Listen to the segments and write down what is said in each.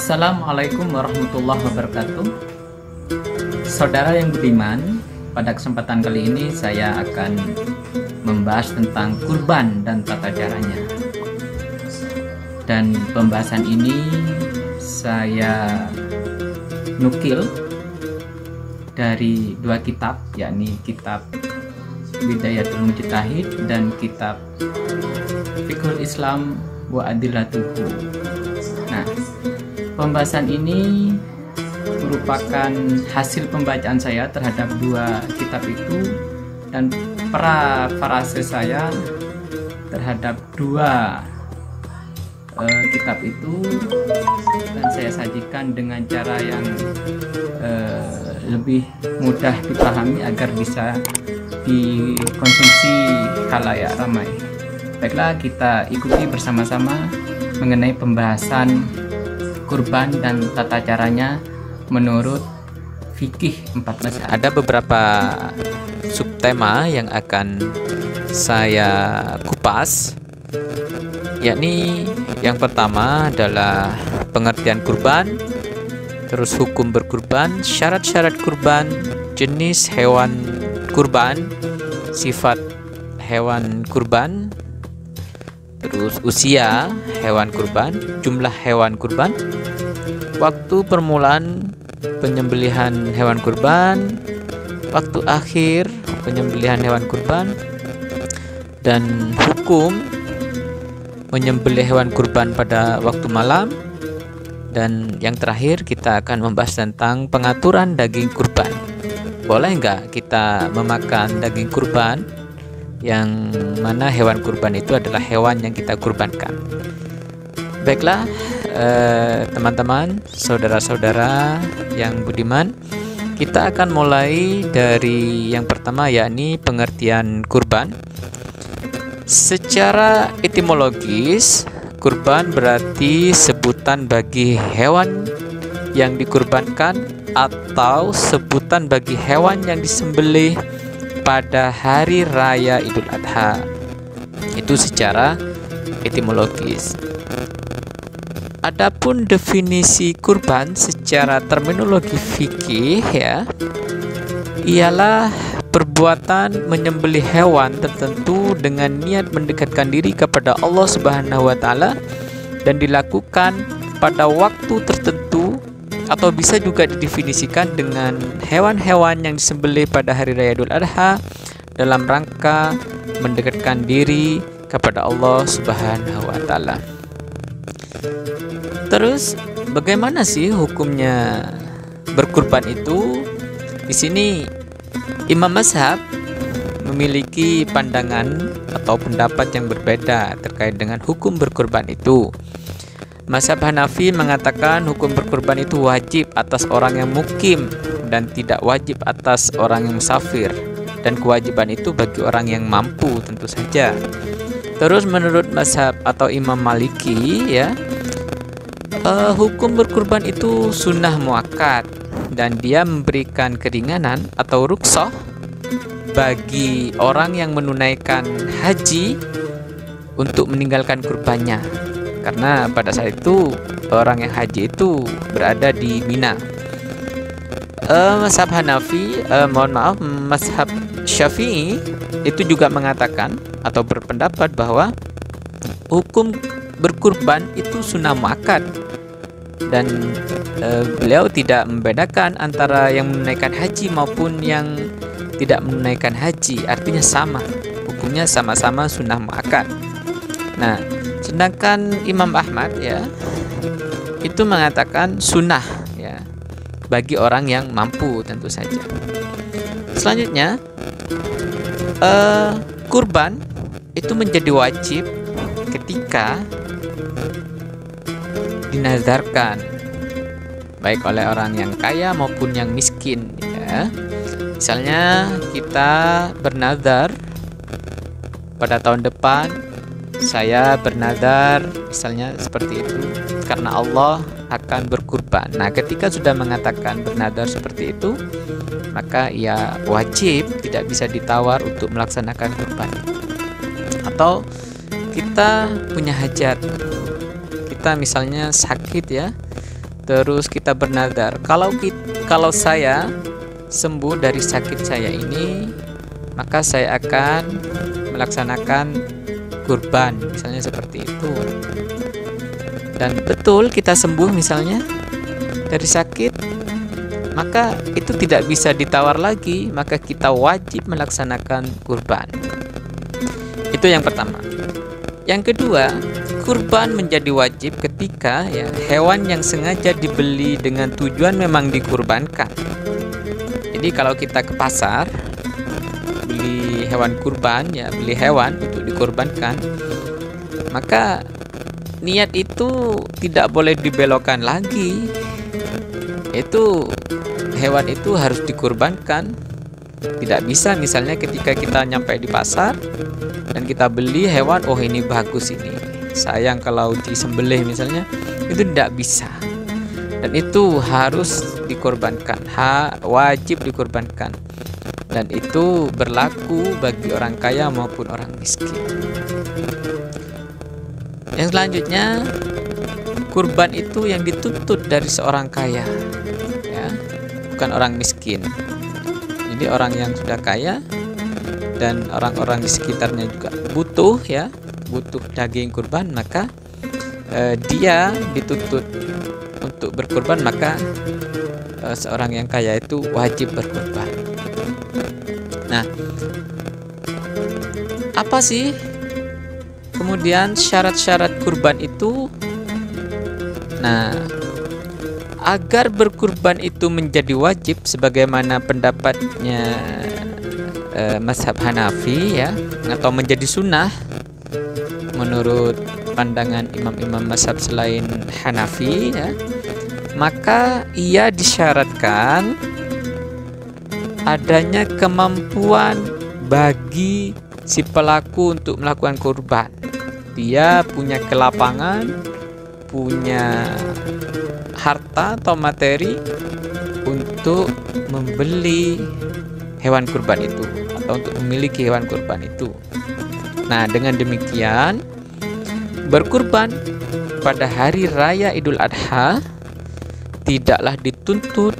Assalamualaikum warahmatullahi wabarakatuh. Saudara yang budiman, pada kesempatan kali ini saya akan membahas tentang kurban dan tata caranya. Dan pembahasan ini saya nukil dari dua kitab, yakni kitab Bidayatul Mujtahid dan kitab Fiqhul Islam wa Adillatuhu. Nah, pembahasan ini merupakan hasil pembacaan saya terhadap dua kitab itu dan parafrase saya terhadap dua kitab itu, dan saya sajikan dengan cara yang lebih mudah dipahami agar bisa dikonsumsi khalayak ramai. Baiklah, kita ikuti bersama-sama mengenai pembahasan kurban dan tata caranya menurut fikih 4 mazhab. Ada beberapa subtema yang akan saya kupas, yakni yang pertama adalah pengertian kurban, terus hukum berkurban, syarat-syarat kurban, jenis hewan kurban, sifat hewan kurban, terus usia hewan kurban, jumlah hewan kurban, waktu permulaan penyembelihan hewan kurban, waktu akhir penyembelihan hewan kurban, dan hukum menyembelih hewan kurban pada waktu malam. Dan yang terakhir kita akan membahas tentang pengaturan daging kurban. Boleh nggak kita memakan daging kurban, yang mana hewan kurban itu adalah hewan yang kita kurbankan. Baiklah, teman-teman, saudara-saudara yang budiman, kita akan mulai dari yang pertama, yakni pengertian kurban. Secara etimologis, kurban berarti sebutan bagi hewan yang dikurbankan atau sebutan bagi hewan yang disembelih pada hari raya Idul Adha. Itu secara etimologis. Adapun definisi kurban secara terminologi fikih, ya, ialah perbuatan menyembelih hewan tertentu dengan niat mendekatkan diri kepada Allah Subhanahu wa taala dan dilakukan pada waktu tertentu, atau bisa juga didefinisikan dengan hewan-hewan yang disembelih pada hari raya Idul Adha dalam rangka mendekatkan diri kepada Allah Subhanahu wa taala. Terus bagaimana sih hukumnya berkurban itu? Di sini Imam Mazhab memiliki pandangan atau pendapat yang berbeda terkait dengan hukum berkurban itu. Mazhab Hanafi mengatakan hukum berkurban itu wajib atas orang yang mukim dan tidak wajib atas orang yang musafir, dan kewajiban itu bagi orang yang mampu tentu saja. Terus menurut mazhab atau Imam Maliki, ya, hukum berkurban itu sunnah muakkad dan dia memberikan keringanan atau rukhsah bagi orang yang menunaikan haji untuk meninggalkan kurbannya, karena pada saat itu orang yang haji itu berada di Mina. Mazhab Hanafi, mazhab Syafi'i itu juga mengatakan atau berpendapat bahwa hukum berkurban itu sunnah muakkad, dan beliau tidak membedakan antara yang menunaikan haji maupun yang tidak menunaikan haji, artinya sama, hukumnya sama-sama sunnah muakkad. Nah, sedangkan Imam Ahmad, ya, itu mengatakan sunnah, ya, bagi orang yang mampu tentu saja. Selanjutnya, kurban itu menjadi wajib ketika dinazarkan, baik oleh orang yang kaya maupun yang miskin, ya. Misalnya kita bernazar pada tahun depan, saya bernazar misalnya seperti itu karena Allah akan berkurban. Nah, ketika sudah mengatakan bernazar seperti itu, maka ia wajib, tidak bisa ditawar untuk melaksanakan kurban. Atau kita punya hajat, kita misalnya sakit, ya, Terus kita bernadar, kalau saya sembuh dari sakit saya ini, maka saya akan melaksanakan kurban, misalnya seperti itu. Dan betul kita sembuh misalnya dari sakit, maka itu tidak bisa ditawar lagi, maka kita wajib melaksanakan kurban. Itu yang pertama. Yang kedua, kurban menjadi wajib ketika hewan yang sengaja dibeli dengan tujuan memang dikurbankan. Jadi kalau kita ke pasar beli hewan kurban, beli hewan untuk dikurbankan, maka niat itu tidak boleh dibelokkan lagi. Itu hewan itu harus dikurbankan. Tidak bisa misalnya ketika kita nyampe di pasar dan kita beli hewan, oh ini bagus, ini sayang kalau disembelih misalnya, itu tidak bisa. Dan itu harus dikorbankan, wajib dikorbankan. Dan itu berlaku bagi orang kaya maupun orang miskin. Yang selanjutnya, kurban itu yang dituntut dari seorang kaya, bukan orang miskin. Jadi orang yang sudah kaya dan orang-orang di sekitarnya juga butuh daging kurban, maka dia dituntut untuk berkurban, maka seorang yang kaya itu wajib berkurban. Nah, apa sih kemudian syarat-syarat kurban itu? Nah, agar berkurban itu menjadi wajib sebagaimana pendapatnya mazhab Hanafi atau menjadi sunnah menurut pandangan imam-imam mazhab selain Hanafi, maka ia disyaratkan adanya kemampuan bagi si pelaku untuk melakukan kurban. Dia punya kelapangan, punya harta atau materi untuk membeli hewan kurban itu atau untuk memiliki hewan kurban itu. Nah, dengan demikian berkurban pada hari raya Idul Adha tidaklah dituntut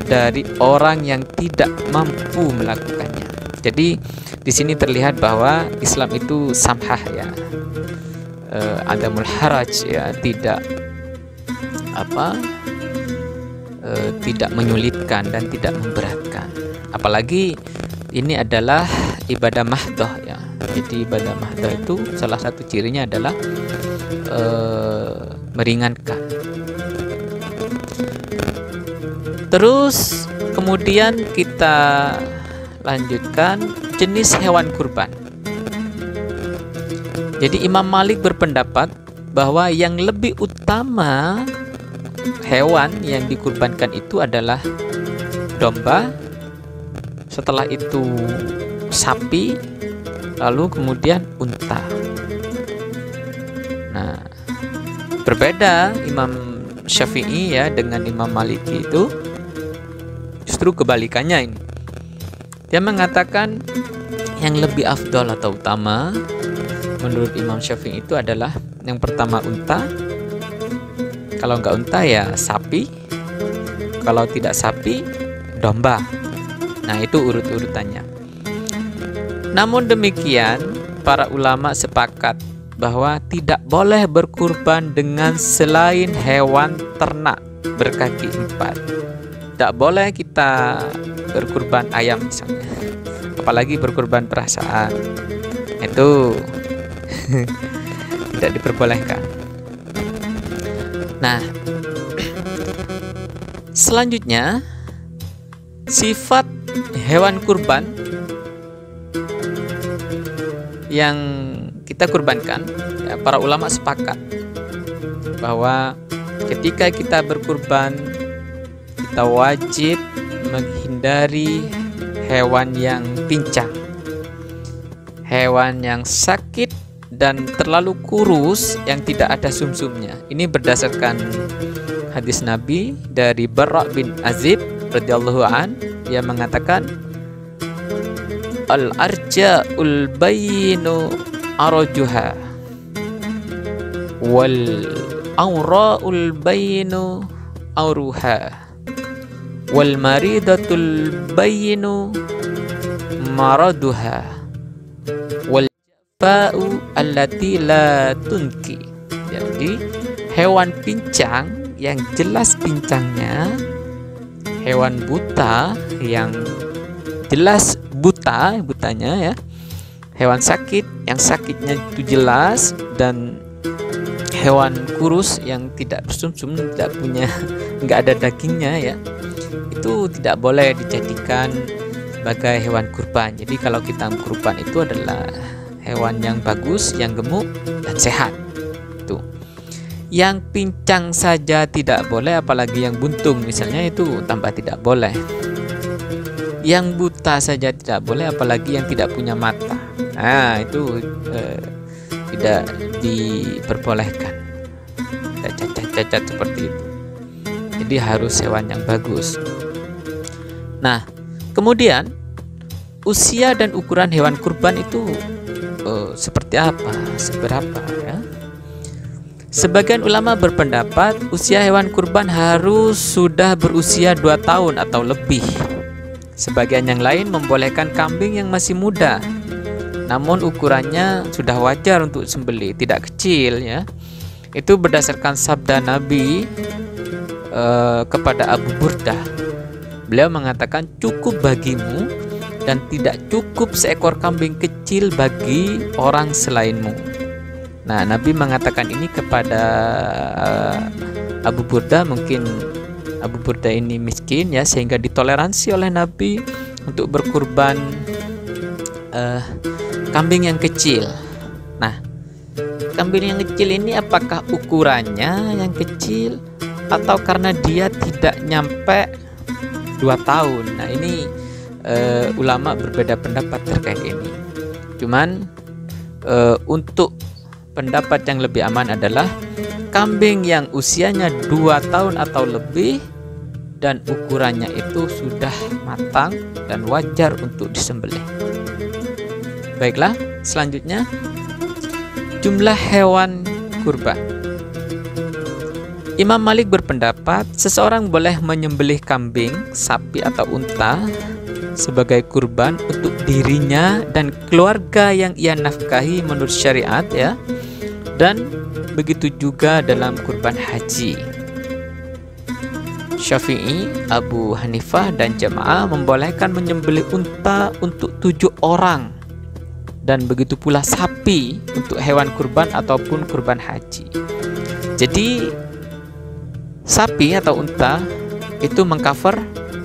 dari orang yang tidak mampu melakukannya. Jadi di sini terlihat bahwa Islam itu samhah, adamul haraj, tidak menyulitkan dan tidak memberatkan. Apalagi ini adalah ibadah mahdoh, Jadi ibadah mahdoh itu salah satu cirinya adalah meringankan. Terus kemudian kita lanjutkan jenis hewan kurban. Jadi Imam Malik berpendapat bahwa yang lebih utama hewan yang dikurbankan itu adalah domba, setelah itu sapi, lalu kemudian unta. Nah, berbeda Imam Syafi'i dengan Imam Maliki itu justru kebalikannya ini. Dia mengatakan yang lebih afdol atau utama menurut Imam Syafi'i itu adalah yang pertama unta. Kalau enggak unta sapi. Kalau tidak sapi, domba. Nah, itu urut-urutannya. Namun demikian, para ulama sepakat bahwa tidak boleh berkurban dengan selain hewan ternak berkaki 4. Tidak boleh kita berkurban ayam misalnya. Apalagi berkurban perasaan. Itu tidak diperbolehkan. Nah, selanjutnya sifat hewan kurban yang kita kurbankan, para ulama sepakat bahwa ketika kita berkurban, kita wajib menghindari hewan yang pincang, hewan yang sakit dan terlalu kurus yang tidak ada sumsumnya. Ini berdasarkan hadis Nabi dari Barra bin Azib radhiyallahu an. Dia mengatakan, al-arja'ul bayinu arajuha wal aura'ul bayyinu auruha wal maridatul bayyinu maraduha wal jafa'u allati la tunki. Jadi hewan pincang yang jelas pincangnya, hewan buta yang jelas butanya ya, hewan sakit yang sakitnya itu jelas, dan hewan kurus yang tidak bersumsum, nggak ada dagingnya ya, itu tidak boleh dijadikan sebagai hewan kurban. Jadi kalau kita kurban itu adalah hewan yang bagus, yang gemuk dan sehat. Itu yang pincang saja tidak boleh, apalagi yang buntung misalnya, itu tambah tidak boleh. Yang buta saja tidak boleh, apalagi yang tidak punya mata. Nah itu tidak diperbolehkan, cacat seperti itu. Jadi harus hewan yang bagus. Nah kemudian usia dan ukuran hewan kurban itu seperti apa, seberapa ya? Sebagian ulama berpendapat usia hewan kurban harus sudah berusia 2 tahun atau lebih. Sebagian yang lain membolehkan kambing yang masih muda, namun ukurannya sudah wajar untuk sembelih, tidak kecil ya. Itu berdasarkan sabda Nabi kepada Abu Burdah. Beliau mengatakan, cukup bagimu dan tidak cukup seekor kambing kecil bagi orang selainmu. Nah, Nabi mengatakan ini kepada Abu Burdah. Mungkin Abu Burdah ini miskin ya, sehingga ditoleransi oleh Nabi untuk berkurban kambing yang kecil. Nah, kambing yang kecil ini apakah ukurannya yang kecil atau karena dia tidak nyampe 2 tahun? Nah, ini ulama berbeda pendapat terkait ini. Cuman untuk pendapat yang lebih aman adalah kambing yang usianya 2 tahun atau lebih dan ukurannya itu sudah matang dan wajar untuk disembelih. Baiklah, selanjutnya jumlah hewan kurban. Imam Malik berpendapat seseorang boleh menyembelih kambing, sapi atau unta sebagai kurban untuk dirinya dan keluarga yang ia nafkahi menurut syariat ya. Dan begitu juga dalam kurban haji. Syafi'i, Abu Hanifah dan jamaah membolehkan menyembelih unta untuk 7 orang, dan begitu pula sapi untuk hewan kurban ataupun kurban haji. Jadi sapi atau unta itu mengcover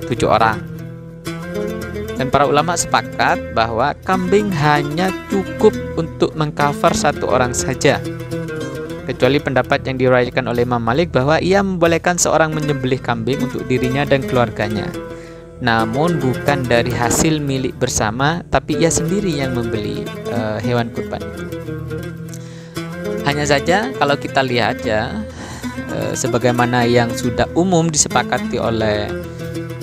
7 orang. Dan para ulama sepakat bahwa kambing hanya cukup untuk mengcover 1 orang saja, kecuali pendapat yang diriwayatkan oleh Imam Malik bahwa ia membolehkan seorang menyembelih kambing untuk dirinya dan keluarganya, namun bukan dari hasil milik bersama, tapi ia sendiri yang membeli hewan kurban itu. Hanya saja kalau kita lihat ya, sebagaimana yang sudah umum disepakati oleh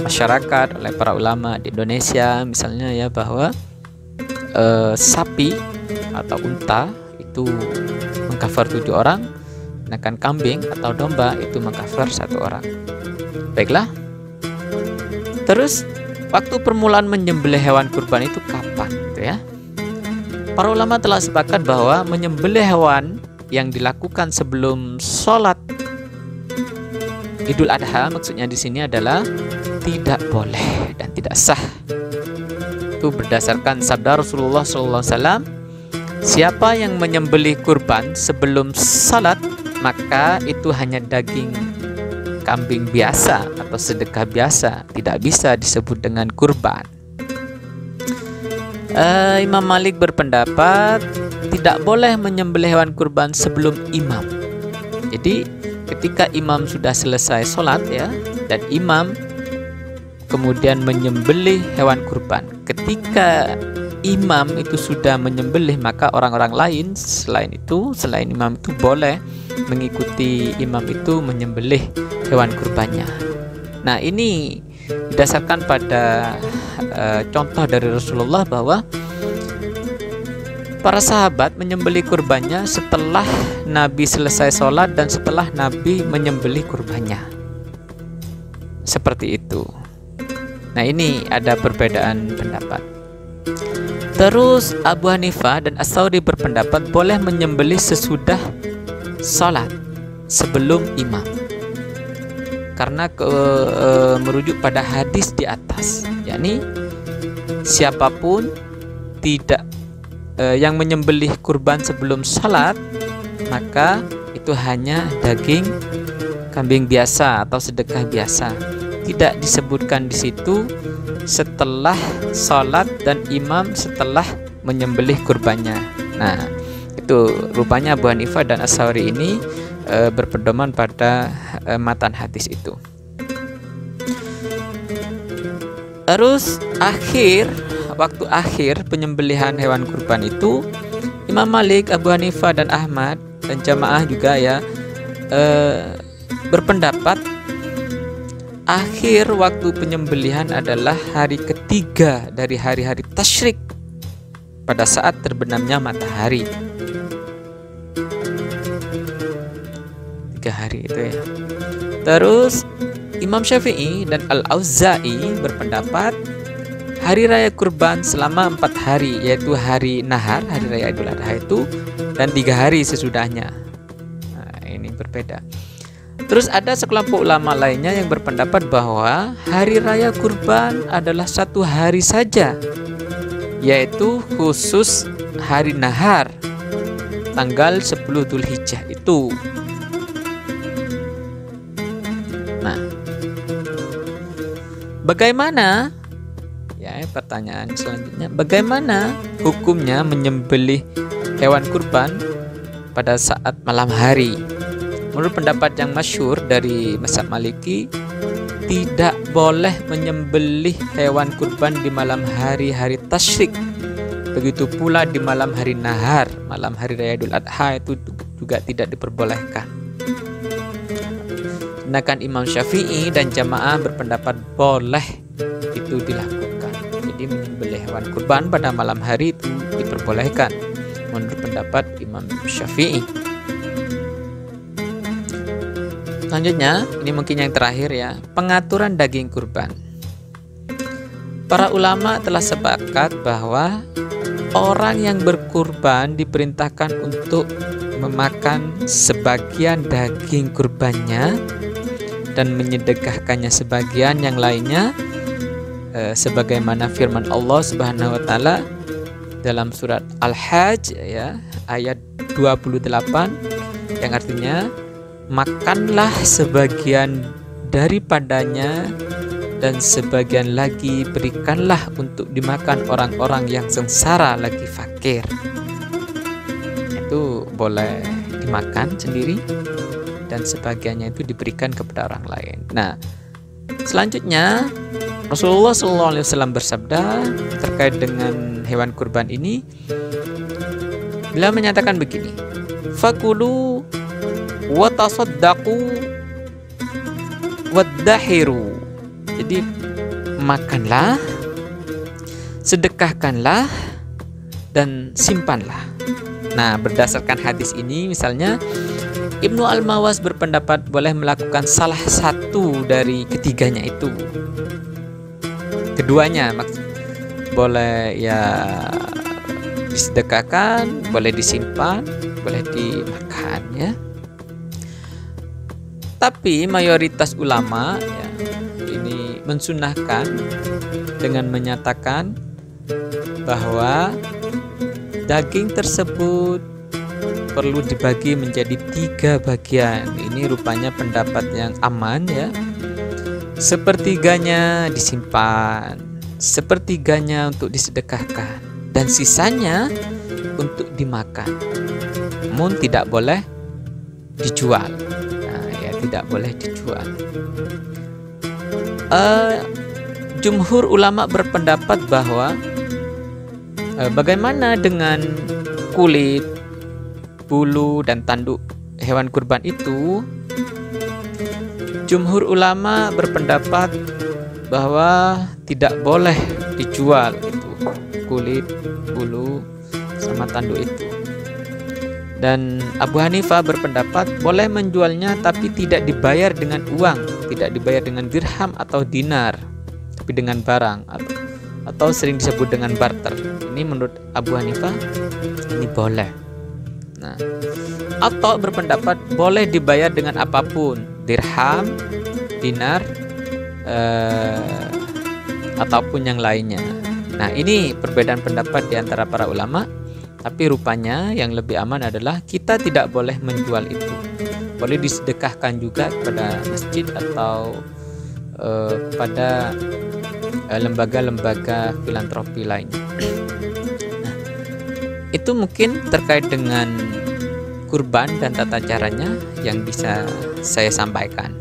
masyarakat, oleh para ulama di Indonesia misalnya ya, bahwa sapi atau unta itu mengcover 7 orang, sedangkan kambing atau domba itu mengcover 1 orang. Baiklah. Terus waktu permulaan menyembelih hewan kurban itu kapan gitu ya? Para ulama telah sepakat bahwa menyembelih hewan yang dilakukan sebelum sholat Idul Adha, maksudnya di sini adalah tidak boleh dan tidak sah. Itu berdasarkan sabda Rasulullah SAW, siapa yang menyembelih kurban sebelum salat, maka itu hanya daging kambing biasa atau sedekah biasa, tidak bisa disebut dengan kurban. Imam Malik berpendapat tidak boleh menyembelih hewan kurban sebelum imam. Jadi ketika imam sudah selesai sholat ya, dan imam kemudian menyembelih hewan kurban. Ketika imam itu sudah menyembelih, maka orang-orang lain selain imam itu boleh mengikuti imam itu menyembelih hewan kurbannya. Nah, ini didasarkan pada contoh dari Rasulullah bahwa para sahabat menyembelih kurbannya setelah Nabi selesai sholat dan setelah Nabi menyembelih kurbannya. Seperti itu. Nah, ini ada perbedaan pendapat. Terus Abu Hanifah dan As-Tsauri berpendapat boleh menyembelih sesudah sholat, sebelum imam, karena merujuk pada hadis di atas, yakni siapapun tidak yang menyembelih kurban sebelum sholat, maka itu hanya daging kambing biasa atau sedekah biasa. Tidak disebutkan di situ setelah sholat dan imam setelah menyembelih kurbannya. Nah, itu rupanya Abu Hanifah dan As-Tsauri ini berpedoman pada matan hadis itu. Terus waktu akhir penyembelihan hewan kurban itu, Imam Malik, Abu Hanifah dan Ahmad dan jamaah juga ya berpendapat akhir waktu penyembelihan adalah hari ketiga dari hari-hari tasyrik pada saat terbenamnya matahari. 3 hari itu ya. Terus Imam Syafi'i dan Al-Auza'i berpendapat hari raya kurban selama 4 hari, yaitu hari nahar, hari raya Idul Adha itu, dan 3 hari sesudahnya. Nah, ini berbeda. Terus ada sekelompok ulama lainnya yang berpendapat bahwa hari raya kurban adalah 1 hari saja, yaitu khusus hari nahar tanggal 10 Dzulhijjah itu. Nah, bagaimana? Ya, pertanyaan selanjutnya, bagaimana hukumnya menyembelih hewan kurban pada saat malam hari? Menurut pendapat yang masyhur dari mazhab Maliki, tidak boleh menyembelih hewan kurban di malam hari-hari tasyrik. Begitu pula di malam hari nahar, malam hari raya Idul Adha itu juga tidak diperbolehkan. Sedangkan Imam Syafi'i dan jamaah berpendapat boleh itu dilakukan. Jadi menyembelih hewan kurban pada malam hari itu diperbolehkan menurut pendapat Imam Syafi'i. Selanjutnya, ini mungkin yang terakhir ya, pengaturan daging kurban. Para ulama telah sepakat bahwa orang yang berkurban diperintahkan untuk memakan sebagian daging kurbannya dan menyedekahkannya sebagian yang lainnya, sebagaimana firman Allah Subhanahu wa taala dalam surat Al-Hajj ya, ayat 28, yang artinya makanlah sebagian daripadanya dan sebagian lagi berikanlah untuk dimakan orang-orang yang sengsara lagi fakir. Itu boleh dimakan sendiri dan sebagiannya itu diberikan kepada orang lain. Nah, selanjutnya Rasulullah SAW bersabda terkait dengan hewan kurban ini. Beliau menyatakan begini, fakulu wa tasaddaqu waddahiru. Jadi makanlah, sedekahkanlah, dan simpanlah. Nah, berdasarkan hadis ini misalnya Ibnu Al-Mawas berpendapat boleh melakukan salah satu dari ketiganya itu. Keduanya boleh ya disedekahkan, boleh disimpan, boleh dimakan ya. Tapi mayoritas ulama ya, ini mensunahkan dengan menyatakan bahwa daging tersebut perlu dibagi menjadi 3 bagian. Ini rupanya pendapat yang aman ya. Sepertiganya disimpan, sepertiganya untuk disedekahkan, dan sisanya untuk dimakan. Namun tidak boleh dijual. Tidak boleh dijual. Jumhur ulama berpendapat bahwa bagaimana dengan kulit, bulu, dan tanduk hewan kurban itu? Jumhur ulama berpendapat bahwa tidak boleh dijual itu kulit, bulu, sama kurma tanduk itu. Dan Abu Hanifah berpendapat boleh menjualnya tapi tidak dibayar dengan uang, tidak dibayar dengan dirham atau dinar, tapi dengan barang atau sering disebut dengan barter. Ini menurut Abu Hanifah ini boleh. Nah, atau berpendapat boleh dibayar dengan apapun, dirham, dinar, ataupun yang lainnya. Nah, ini perbedaan pendapat di antara para ulama. Tapi rupanya yang lebih aman adalah kita tidak boleh menjual itu. Boleh disedekahkan juga kepada masjid atau kepada lembaga-lembaga filantropi lainnya. Nah, itu mungkin terkait dengan kurban dan tata caranya yang bisa saya sampaikan.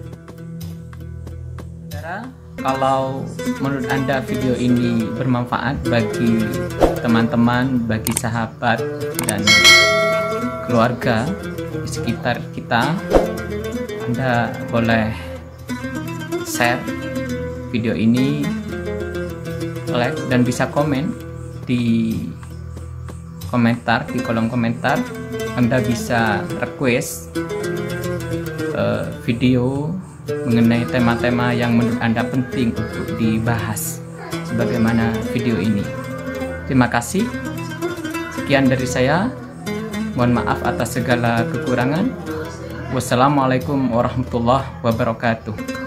Kalau menurut Anda video ini bermanfaat bagi teman-teman, bagi sahabat dan keluarga di sekitar kita, Anda boleh share video ini, like, dan bisa komen di komentar, di kolom komentar. Anda bisa request video mengenai tema-tema yang menurut Anda penting untuk dibahas sebagaimana video ini. Terima kasih. Sekian dari saya. Mohon maaf atas segala kekurangan. Wassalamualaikum warahmatullahi wabarakatuh.